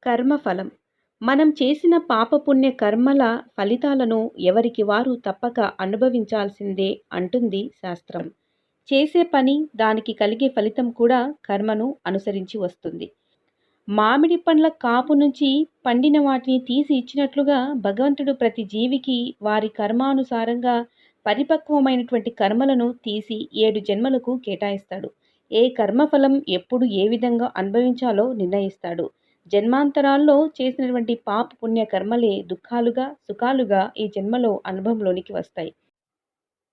కర్మఫలం. మనం చేసిన పాపపుణ్య కర్మల ఫలితాలను ఎవరికి వారు తప్పక అనుభవించాల్సిందే అంటుంది శాస్త్రం. చేసే పని, దానికి కలిగే ఫలితం కూడా కర్మను అనుసరించి వస్తుంది. మామిడి పండ్ల కాపు నుంచి పండిన వాటిని తీసి ఇచ్చినట్లుగా భగవంతుడు ప్రతి జీవికి వారి కర్మానుసారంగా పరిపక్వమైనటువంటి కర్మలను తీసి 7 జన్మలకు కేటాయిస్తాడు. ఏ కర్మఫలం ఎప్పుడు ఏ విధంగా అనుభవించాలో నిర్ణయిస్తాడు. జన్మాంతరాల్లో చేసినటువంటి పాప పుణ్య కర్మలే దుఃఖాలుగా సుఖాలుగా ఈ జన్మలో అనుభవంలోనికి వస్తాయి.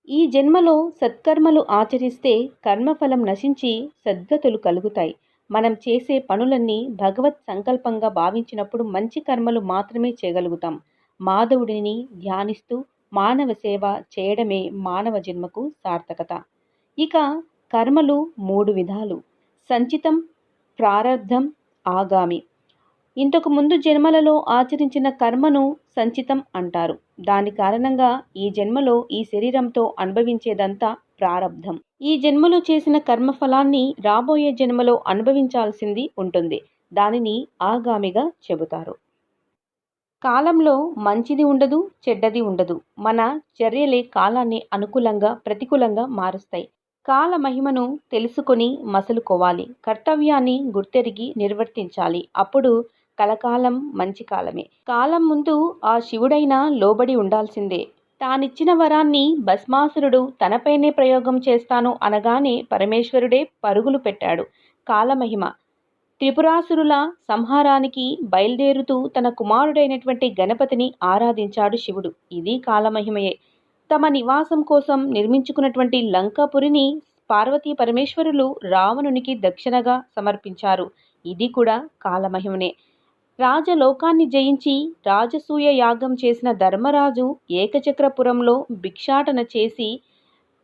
ఈ జన్మలో సత్కర్మలు ఆచరిస్తే కర్మఫలం నశించి సద్గతులు కలుగుతాయి. మనం చేసే పనులన్నీ భగవత్ సంకల్పంగా భావించినప్పుడు మంచి కర్మలు మాత్రమే చేయగలుగుతాం. మాధవుడిని ధ్యానిస్తూ మానవ సేవ చేయడమే మానవ జన్మకు సార్థకత. ఇక కర్మలు 3 విధాలు: సంచితం, ప్రారబ్ధం, ఆగామి. ఇంతకు ముందు జన్మలలో ఆచరించిన కర్మను సంచితం అంటారు. దాని కారణంగా ఈ జన్మలో ఈ శరీరంతో అనుభవించేదంతా ప్రారబ్ధం. ఈ జన్మలో చేసిన కర్మఫలాన్ని రాబోయే జన్మలో అనుభవించాల్సింది ఉంటుంది. దానిని ఆగామిగా చెబుతారు. కాలంలో మంచిది ఉండదు, చెడ్డది ఉండదు. మన చర్యలే కాలాన్ని అనుకూలంగా ప్రతికూలంగా మారుస్తాయి. కాల మహిమను తెలుసుకొని మసలుకోవాలి. కర్తవ్యాన్ని గుర్తెరిగి నిర్వర్తించాలి. అప్పుడు కలకాలం మంచి కాలమే. కాలం ముందు ఆ శివుడైనా లోబడి ఉండాల్సిందే. తానిచ్చిన వరాన్ని భస్మాసురుడు తనపైనే ప్రయోగం చేస్తాను అనగానే పరమేశ్వరుడే పరుగులు పెట్టాడు. కాలమహిమ. త్రిపురాసురుల సంహారానికి బయలుదేరుతూ తన కుమారుడైనటువంటి గణపతిని ఆరాధించాడు శివుడు. ఇది కాలమహిమయే. తమ నివాసం కోసం నిర్మించుకున్నటువంటి లంకాపురిని పార్వతీ పరమేశ్వరులు రావణునికి దక్షిణగా సమర్పించారు. ఇది కూడా కాలమహిమనే. రాజలోకాన్ని జయించి రాజసూయ యాగం చేసిన ధర్మరాజు ఏకచక్రపురంలో భిక్షాటన చేసి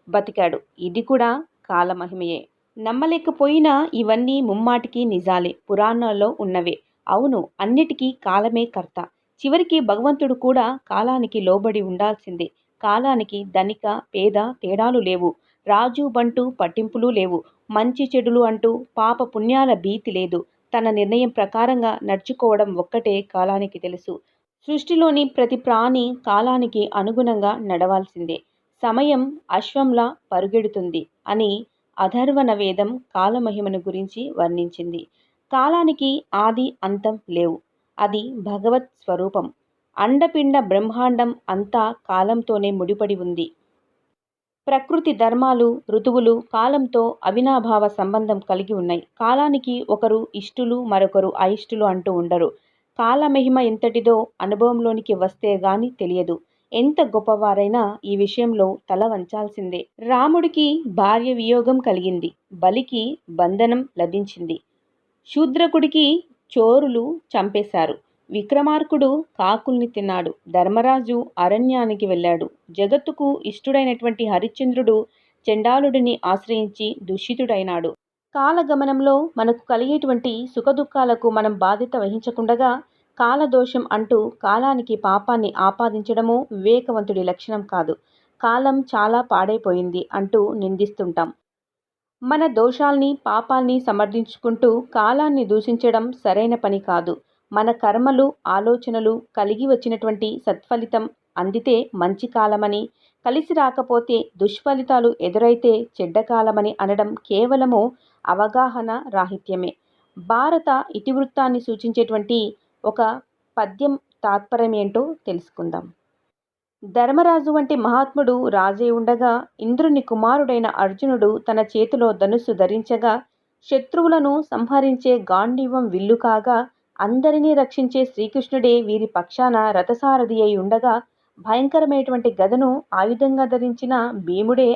బతికాడు. ఇది కూడా కాలమహిమయే. నమ్మలేకపోయినా ఇవన్నీ ముమ్మాటికి నిజాలే, పురాణాల్లో ఉన్నవే. అవును, అన్నిటికీ కాలమే కర్త. చివరికి భగవంతుడు కూడా కాలానికి లోబడి ఉండాల్సిందే. కాలానికి ధనిక పేద తేడాలు లేవు. రాజు బంటూ పట్టింపులు లేవు. మంచి చెడులు అంటూ పాప పుణ్యాల భీతి లేదు. తన నిర్ణయం ప్రకారంగా నడుచుకోవడం ఒక్కటే కాలానికి తెలుసు. సృష్టిలోని ప్రతి ప్రాణి కాలానికి అనుగుణంగా నడవాల్సిందే. సమయం అశ్వంలా పరుగెడుతుంది అని అథర్వణ వేదం కాలమహిమను గురించి వర్ణించింది. కాలానికి ఆది అంతం లేవు. అది భగవత్ స్వరూపం. అండపిండ బ్రహ్మాండం అంతా కాలంతోనే ముడిపడి ఉంది. ప్రకృతి ధర్మాలు, ఋతువులు కాలంతో అవినాభావ సంబంధం కలిగి ఉన్నాయి. కాలానికి ఒకరు ఇష్టులు, మరొకరు అయిష్టులు అంటూ ఉండరు. కాలమహిమ ఎంతటిదో అనుభవంలోనికి వస్తే గాని తెలియదు. ఎంత గొప్పవారైనా ఈ విషయంలో తల వంచాల్సిందే. రాముడికి భార్య వియోగం కలిగింది. బలికి బంధనం లభించింది. శూద్రకుడికి చోరులు చంపేశారు. విక్రమార్కుడు కాకుల్ని తిన్నాడు. ధర్మరాజు అరణ్యానికి వెళ్ళాడు. జగత్తుకు ఇష్టుడైనటువంటి హరిశ్చంద్రుడు చండాలుడిని ఆశ్రయించి దుషితుడైనాడు. కాలగమనంలో మనకు కలిగేటువంటి సుఖదుఖాలకు మనం బాధ్యత వహించకుండగా కాలదోషం అంటూ కాలానికి పాపాన్ని ఆపాదించడము వివేకవంతుడి లక్షణం కాదు. కాలం చాలా పాడైపోయింది అంటూ నిందిస్తుంటాం. మన దోషాల్ని పాపాల్ని సమర్థించుకుంటూ కాలాన్ని దూషించడం సరైన పని కాదు. మన కర్మలు ఆలోచనలు కలిగి వచ్చినటువంటి సత్ఫలితం అందితే మంచి కాలమని, కలిసి రాకపోతే దుష్ఫలితాలు ఎదురైతే చెడ్డకాలమని అనడం కేవలము అవగాహన రాహిత్యమే. భారత ఇతివృత్తాన్ని సూచించేటువంటి ఒక పద్యం తాత్పర్యం ఏంటో తెలుసుకుందాం. ధర్మరాజు వంటి మహాత్ముడు రాజే ఉండగా ఇంద్రుని కుమారుడైన అర్జునుడు తన చేతిలో ధనుస్సు ధరించగా శత్రువులను సంహరించే గాంధీవం విల్లు కాగా అందరినీ రక్షించే శ్రీకృష్ణుడే వీరి పక్షాన రథసారథి అయి ఉండగా భయంకరమైనటువంటి గదను ఆయుధంగా ధరించిన భీముడే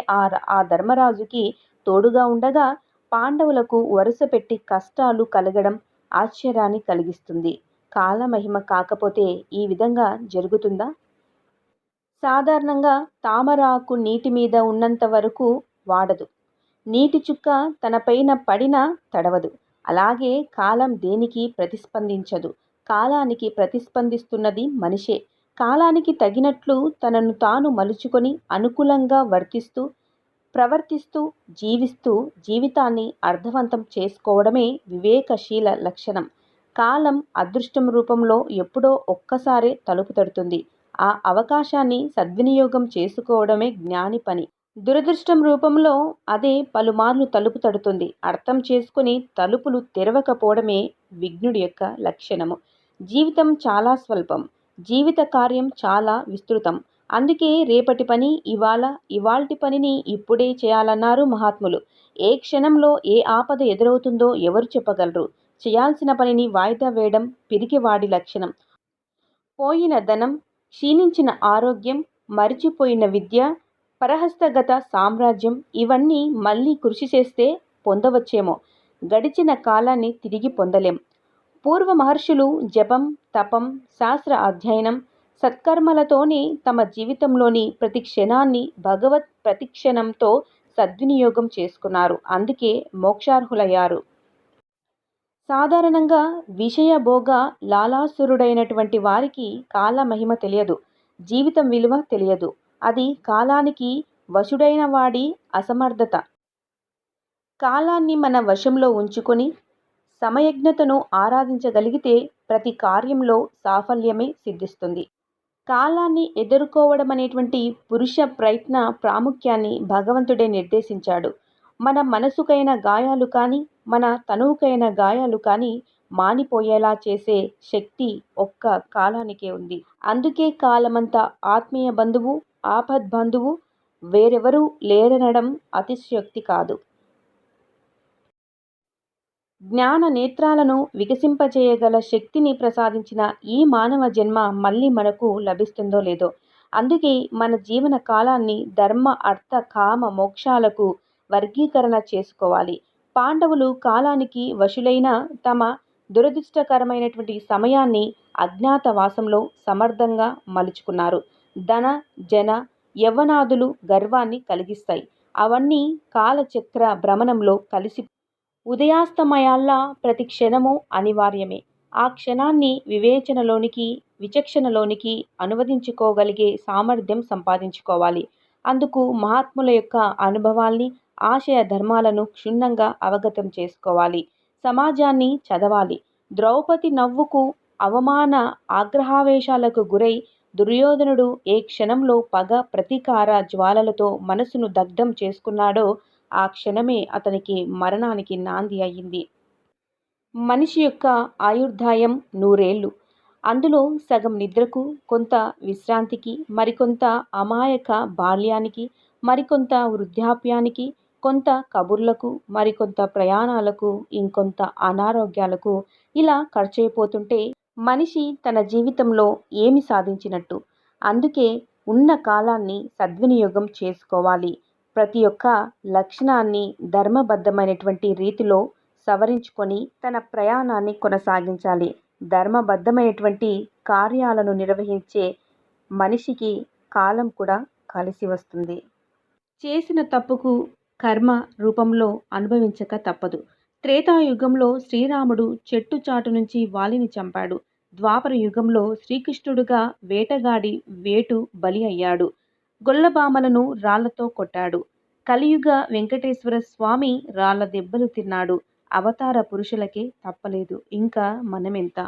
ఆ ధర్మరాజుకి తోడుగా ఉండగా పాండవులకు వరుస పెట్టి కష్టాలు కలగడం ఆశ్చర్యాన్ని కలిగిస్తుంది. కాలమహిమ కాకపోతే ఈ విధంగా జరుగుతుందా? సాధారణంగా తామరాకు నీటి మీద ఉన్నంత వరకు వాడదు. నీటి చుక్క తనపైన పడినా తడవదు. అలాగే కాలం దేనికి ప్రతిస్పందించదు. కాలానికి ప్రతిస్పందిస్తున్నది మనిషే. కాలానికి తగినట్లు తనను తాను మలుచుకొని అనుకూలంగా ప్రవర్తిస్తూ జీవిస్తూ జీవితాన్ని అర్థవంతం చేసుకోవడమే వివేకశీల లక్షణం. కాలం అదృష్టం రూపంలో ఎప్పుడో ఒక్కసారే తలుపు తడుతుంది. ఆ అవకాశాన్ని సద్వినియోగం చేసుకోవడమే జ్ఞాని పని. దురదృష్టం రూపంలో అదే పలుమార్లు తలుపు తడుతుంది. అర్థం చేసుకుని తలుపులు తెరవకపోవడమే విఘ్నుడి యొక్క లక్షణము. జీవితం చాలా స్వల్పం. జీవిత కార్యం చాలా విస్తృతం. అందుకే రేపటి పని ఇవాళ, ఇవాల్టి పనిని ఇప్పుడే చేయాలన్నారు మహాత్ములు. ఏ క్షణంలో ఏ ఆపద ఎదురవుతుందో ఎవరు చెప్పగలరు? చేయాల్సిన పనిని వాయిదా వేయడం పిరికివాడి లక్షణం. పోయిన ధనం, క్షీణించిన ఆరోగ్యం, మరిచిపోయిన విద్య, పరహస్తగత సామ్రాజ్యం ఇవన్నీ మళ్ళీ కృషి చేస్తే పొందవచ్చేమో, గడిచిన కాలాన్ని తిరిగి పొందలేం. పూర్వ మహర్షులు జపం, తపం, శాస్త్ర అధ్యయనం, సత్కర్మలతోనే తమ జీవితంలోని ప్రతి క్షణాన్ని భగవత్ ప్రతిక్షణంతో సద్వినియోగం చేసుకున్నారు. అందుకే మోక్షార్హులయ్యారు. సాధారణంగా విషయభోగ లాలాసురుడైనటువంటి వారికి కాలమహిమ తెలియదు. జీవితం విలువ తెలియదు. అది కాలానికి వశుడైన వాడి అసమర్థత. కాలాన్ని మన వశంలో ఉంచుకొని సమయజ్ఞతను ఆరాధించగలిగితే ప్రతి కార్యంలో సాఫల్యమే సిద్ధిస్తుంది. కాలాన్ని ఎదుర్కోవడం అనేటువంటి పురుష ప్రయత్న ప్రాముఖ్యాన్ని భగవంతుడే నిర్దేశించాడు. మన మనసుకైన గాయాలు కానీ, మన తనువుకైన గాయాలు కానీ మానిపోయేలా చేసే శక్తి ఒక్క కాలానికే ఉంది. అందుకే కాలమంతా ఆత్మీయ బంధువు, ఆపద్బంధువు, వేరెవరూ లేరనడం అతిశయోక్తి కాదు. జ్ఞాన నేత్రాలను వికసింపచేయగల శక్తిని ప్రసాదించిన ఈ మానవ జన్మ మళ్ళీ మనకు లభిస్తుందో లేదో. అందుకే మన జీవన కాలాన్ని ధర్మ, అర్థ, కామ, మోక్షాలకు వర్గీకరణ చేసుకోవాలి. పాండవులు కాలానికి వశులైన తమ దురదృష్టకరమైనటువంటి సమయాన్ని అజ్ఞాతవాసంలో సమర్థంగా మలుచుకున్నారు. ధన, జన, యవ్వనాదులు గర్వాన్ని కలిగిస్తాయి. అవన్నీ కాలచక్ర భ్రమణంలో కలిసి ఉదయాస్తమయాల్లా ప్రతి క్షణము అనివార్యమే. ఆ క్షణాన్ని వివేచనలోనికి, విచక్షణలోనికి అనువదించుకోగలిగే సామర్థ్యం సంపాదించుకోవాలి. అందుకు మహాత్ముల యొక్క అనుభవాల్ని, ఆశయ ధర్మాలను క్షుణ్ణంగా అవగతం చేసుకోవాలి. సమాజాన్ని చదవాలి. ద్రౌపది నవ్వుకు అవమాన ఆగ్రహావేశాలకు గురై దుర్యోధనుడు ఏ క్షణంలో పగ, ప్రతీకార జ్వాలలతో మనసును దగ్ధం చేసుకున్నాడో ఆ క్షణమే అతనికి మరణానికి నాంది అయ్యింది. మనిషి యొక్క ఆయుర్దాయం 100 ఏళ్ళు. అందులో సగం నిద్రకు, కొంత విశ్రాంతికి, మరికొంత అమాయక బాల్యానికి, మరికొంత వృద్ధాప్యానికి, కొంత కబుర్లకు, మరికొంత ప్రయాణాలకు, ఇంకొంత అనారోగ్యాలకు ఇలా ఖర్చయిపోతుంటే మనిషి తన జీవితంలో ఏమి సాధించినట్టు? అందుకే ఉన్న కాలాన్ని సద్వినియోగం చేసుకోవాలి. ప్రతి ఒక్క లక్షణాన్ని ధర్మబద్ధమైనటువంటి రీతిలో సవరించుకొని తన ప్రయాణాన్ని కొనసాగించాలి. ధర్మబద్ధమైనటువంటి కార్యాలను నిర్వహించే మనిషికి కాలం కూడా కలిసి వస్తుంది. చేసిన తప్పుకు కర్మ రూపంలో అనుభవించక తప్పదు. త్రేతాయుగంలో శ్రీరాముడు చెట్టు చాటు నుంచి వాలిని చంపాడు. ద్వాపర యుగంలో శ్రీకృష్ణుడుగా వేటగాడి వేటు బలి అయ్యాడు. గొల్లబామలను రాళ్లతో కొట్టాడు. కలియుగ వెంకటేశ్వర స్వామి రాళ్ల దెబ్బలు తిన్నాడు. అవతార పురుషులకే తప్పలేదు. ఇంకా మనమెంత?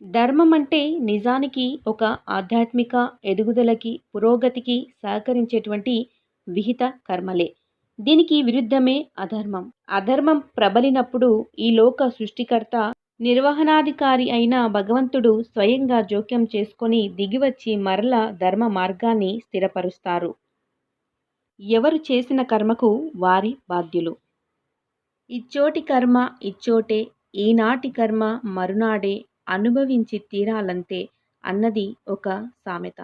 ధర్మం అంటే నిజానికి ఒక ఆధ్యాత్మిక ఎదుగుదలకి, పురోగతికి సహకరించేటువంటి విహిత కర్మలే. దీనికి విరుద్ధమే అధర్మం. అధర్మం ప్రబలినప్పుడు ఈ లోక సృష్టికర్త, నిర్వహణాధికారి అయిన భగవంతుడు స్వయంగా జోక్యం చేసుకొని దిగివచ్చి మరల ధర్మ మార్గాన్ని స్థిరపరుస్తారు. ఎవరు చేసిన కర్మకు వారి బాధ్యులు. ఇచ్చోటి కర్మ ఇచ్చోటే, ఈనాటి కర్మ మరునాడే అనుభవించి తీరాలంతే అన్నది ఒక సామెత.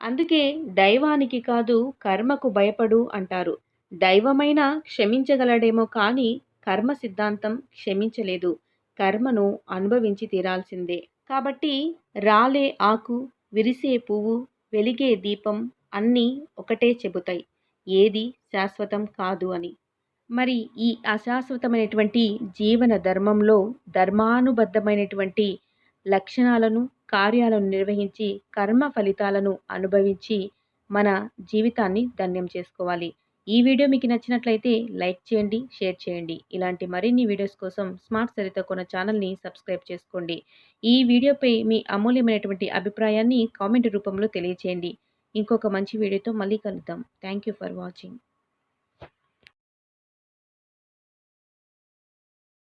అందుకే దైవానికి కాదు కర్మకు భయపడు అంటారు. దైవమైనా క్షమించగలడేమో కానీ కర్మ సిద్ధాంతం క్షమించలేదు. కర్మను అనుభవించి తీరాల్సిందే. కాబట్టి రాలే ఆకు, విరిసే పువ్వు, వెలిగే దీపం అన్నీ ఒకటే చెబుతాయి, ఏది శాశ్వతం కాదు అని. మరి ఈ అశాశ్వతమైనటువంటి జీవన ధర్మంలో ధర్మానుబద్ధమైనటువంటి లక్షణాలను, కార్యాలను నిర్వహించి కర్మ ఫలితాలను అనుభవించి మన జీవితాన్ని ధన్యం చేసుకోవాలి. ఈ వీడియో మీకు నచ్చినట్లయితే లైక్ చేయండి, షేర్ చేయండి. ఇలాంటి మరిన్ని వీడియోస్ కోసం స్మార్ట్ సరిత కొన ఛానల్‌ని సబ్స్క్రైబ్ చేసుకోండి. ఈ వీడియోపై మీ అమూల్యమైనటువంటి అభిప్రాయాన్ని కామెంట్ రూపంలో తెలియచేయండి. ఇంకొక మంచి వీడియోతో మళ్ళీ కలుద్దాం. Thank you for watching.